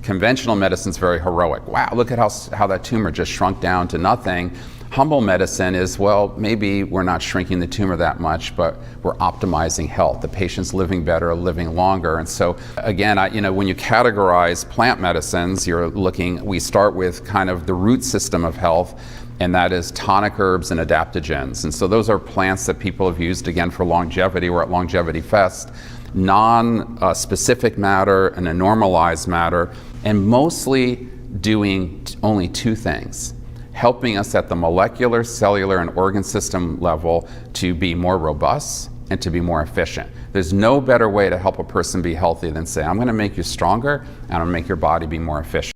Conventional medicine's very heroic. Wow, look at how that tumor just shrunk down to nothing. Humble medicine is, well, maybe we're not shrinking the tumor that much, but we're optimizing health. The patient's living better, living longer. And so, again, when you categorize plant medicines, we start with kind of the root system of health, and that is tonic herbs and adaptogens. And so those are plants that people have used, again, for longevity. We're at Longevity Fest. Non-specific matter and a normalized matter, and mostly doing only 2 things: helping us at the molecular, cellular, and organ system level to be more robust and to be more efficient. There's no better way to help a person be healthy than say, I'm going to make you stronger and I'm going to make your body be more efficient.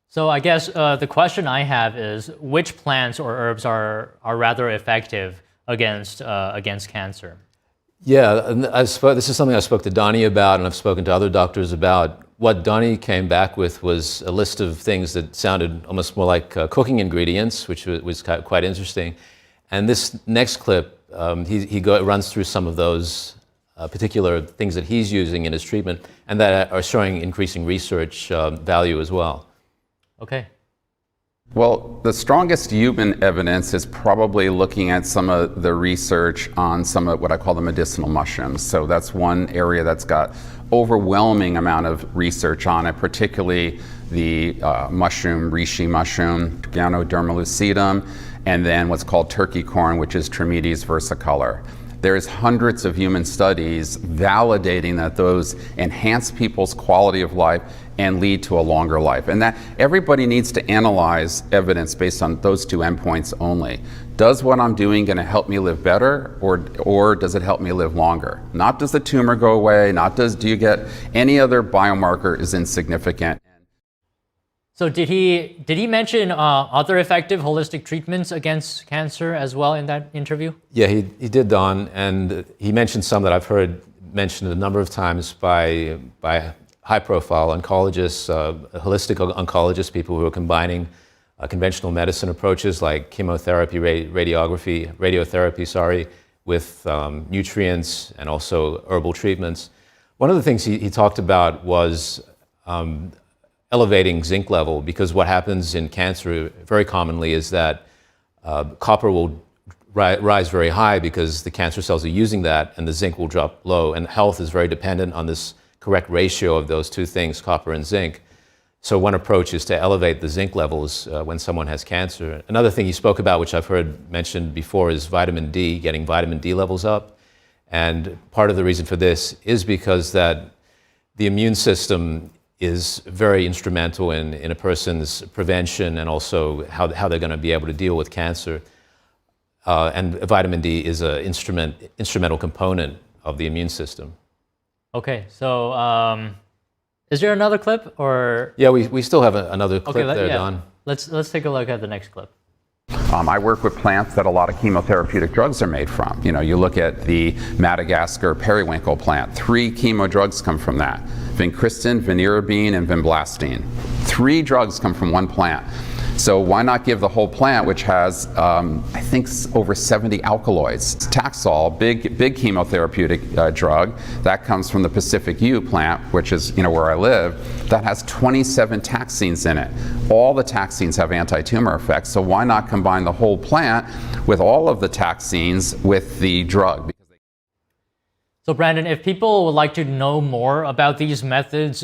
So I guess the question I have is, which plants or herbs are rather effective against cancer? Yeah, and this is something I spoke to Donnie about, and I've spoken to other doctors about. What Donnie came back with was a list of things that sounded almost more like cooking ingredients, which was quite interesting. And this next clip, he runs through some of those particular things that he's using in his treatment, and that are showing increasing research value as well. Okay. Well, the strongest human evidence is probably looking at some of the research on some of what I call the medicinal mushrooms. So that's one area that's got overwhelming amount of research on it, particularly the mushroom, reishi mushroom, Ganoderma lucidum, and then what's called turkey corn, which is Trametes versicolor. There's hundreds of human studies validating that those enhance people's quality of life and lead to a longer life. And that everybody needs to analyze evidence based on those 2 endpoints only. Does what I'm doing going to help me live better, or does it help me live longer? Not does the tumor go away, not do you get any other biomarker is insignificant. So did he mention other effective holistic treatments against cancer as well in that interview? Yeah, he did, Don, and he mentioned some that I've heard mentioned a number of times by high-profile oncologists, holistic oncologists, people who are combining conventional medicine approaches like chemotherapy, radiotherapy, with nutrients and also herbal treatments. One of the things he talked about was elevating zinc level, because what happens in cancer very commonly is that copper will rise very high because the cancer cells are using that, and the zinc will drop low. And health is very dependent on this correct ratio of those two things, copper and zinc. So one approach is to elevate the zinc levels when someone has cancer. Another thing you spoke about, which I've heard mentioned before, is vitamin D, getting vitamin D levels up. And part of the reason for this is because that the immune system is very instrumental in a person's prevention and also how they're going to be able to deal with cancer. And vitamin D is an instrumental component of the immune system. Okay, so is there another clip or? Yeah, we still have another clip there, yeah. Don. Let's take a look at the next clip. I work with plants that a lot of chemotherapeutic drugs are made from. You know, you look at the Madagascar periwinkle plant. 3 chemo drugs come from that. Vincristine, vinirabine, and vinblastine. 3 drugs come from one plant. So why not give the whole plant, which has, I think, over 70 alkaloids. Taxol, big chemotherapeutic drug, that comes from the Pacific Yew plant, which is where I live, that has 27 taxines in it. All the taxines have anti-tumor effects, so why not combine the whole plant with all of the taxines with the drug? So Brandon, if people would like to know more about these methods,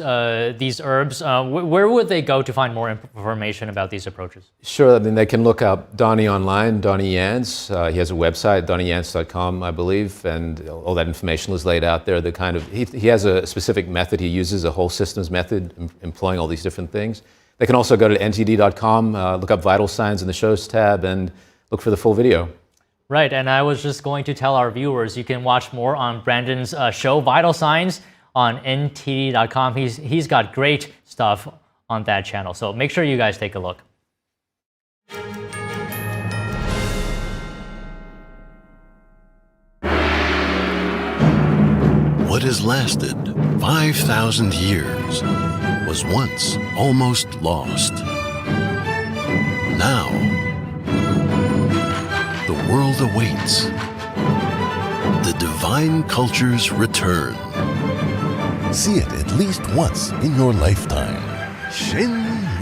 these herbs, where would they go to find more information about these approaches? Sure, I mean, they can look up Donnie online, Donnie Yance. He has a website, donnieyance.com, I believe, and all that information is laid out there. He has a specific method he uses, a whole systems method, employing all these different things. They can also go to ntd.com, look up vital signs in the shows tab, and look for the full video. Right, and I was just going to tell our viewers you can watch more on Brandon's show, Vital Signs, on NTD.com. He's got great stuff on that channel, so make sure you guys take a look. What has lasted 5,000 years was once almost lost. Now, the world awaits the divine culture's return. See it at least once in your lifetime. Shen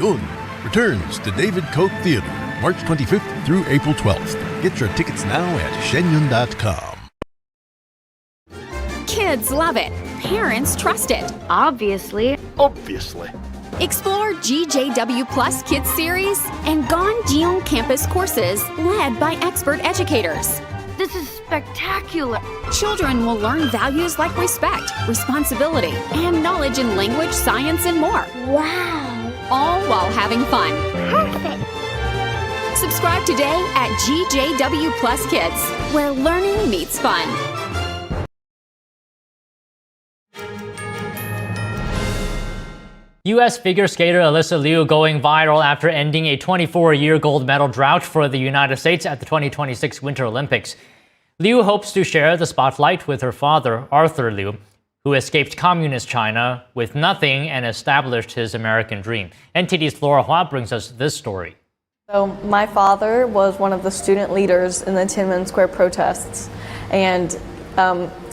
Yun returns to David Koch Theater, March 25th through April 12th. Get your tickets now at shenyun.com. Kids love it. Parents trust it. Obviously. Explore GJW Plus Kids Series and Ganjiong Campus courses led by expert educators. This is spectacular. Children will learn values like respect, responsibility, and knowledge in language, science, and more. Wow. All while having fun. Perfect. Subscribe today at GJW Plus Kids, where learning meets fun. U.S. figure skater Alyssa Liu going viral after ending a 24-year gold medal drought for the United States at the 2026 Winter Olympics. Liu hopes to share the spotlight with her father, Arthur Liu, who escaped communist China with nothing and established his American dream. NTD's Flora Hua brings us this story. So my father was one of the student leaders in the Tiananmen Square protests, and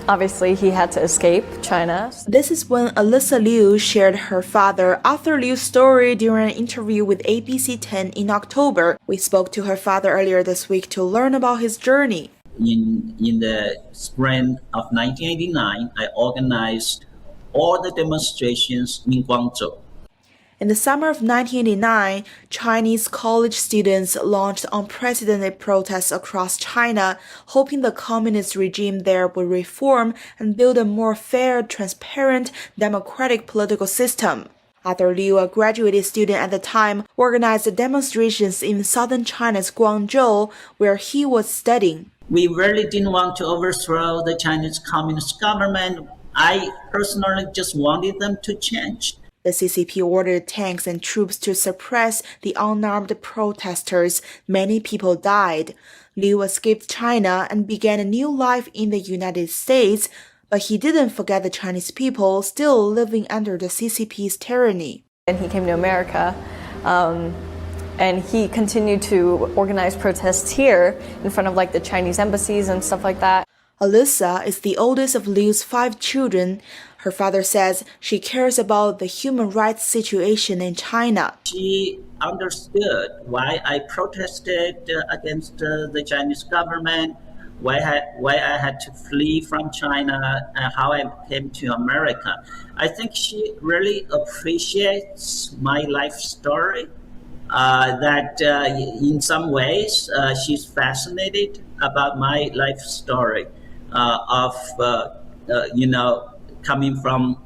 obviously, he had to escape China. This is when Alyssa Liu shared her father Arthur Liu's story during an interview with ABC 10 in October. We spoke to her father earlier this week to learn about his journey. In the spring of 1989, I organized all the demonstrations in Guangzhou. In the summer of 1989, Chinese college students launched unprecedented protests across China, hoping the communist regime there would reform and build a more fair, transparent, democratic political system. Arthur Liu, a graduate student at the time, organized the demonstrations in southern China's Guangzhou, where he was studying. We really didn't want to overthrow the Chinese Communist government. I personally just wanted them to change. The CCP ordered tanks and troops to suppress the unarmed protesters. Many people died. Liu escaped China and began a new life in the United States, but he didn't forget the Chinese people still living under the CCP's tyranny. And he came to America, and he continued to organize protests here in front of the Chinese embassies and stuff like that. Alyssa is the oldest of Liu's 5 children. Her father says she cares about the human rights situation in China. She understood why I protested against the Chinese government, why I had to flee from China, and how I came to America. I think she really appreciates my life story, that in some ways she's fascinated about my life story of coming from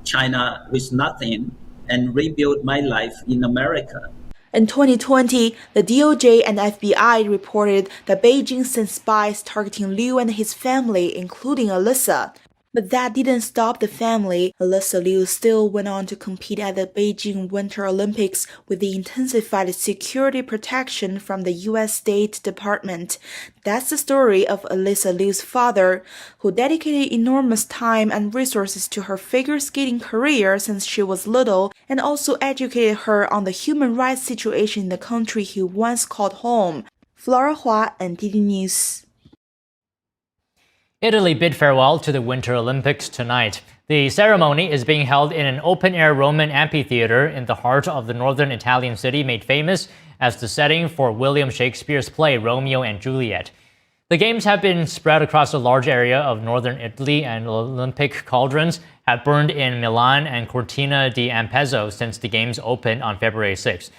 China with nothing and rebuild my life in America. In 2020, the DOJ and FBI reported that Beijing sent spies targeting Liu and his family, including Alyssa. But that didn't stop the family. Alyssa Liu still went on to compete at the Beijing Winter Olympics with the intensified security protection from the U.S. State Department. That's the story of Alyssa Liu's father, who dedicated enormous time and resources to her figure skating career since she was little, and also educated her on the human rights situation in the country he once called home. Flora Hua, NTD News. Italy bid farewell to the Winter Olympics tonight. The ceremony is being held in an open-air Roman amphitheater in the heart of the northern Italian city made famous as the setting for William Shakespeare's play Romeo and Juliet. The games have been spread across a large area of northern Italy, and Olympic cauldrons have burned in Milan and Cortina d'Ampezzo since the games opened on February 6th.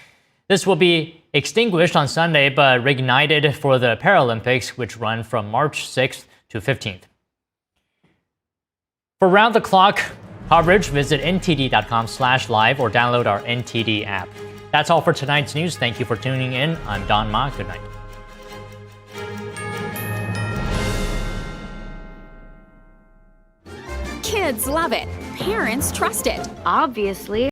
This will be extinguished on Sunday but reignited for the Paralympics, which run from March 6th to 15th. For round-the-clock coverage, visit ntd.com/live or download our NTD app. That's all for tonight's news. Thank you for tuning in. I'm Don Ma. Good night. Kids love it. Parents trust it. Obviously.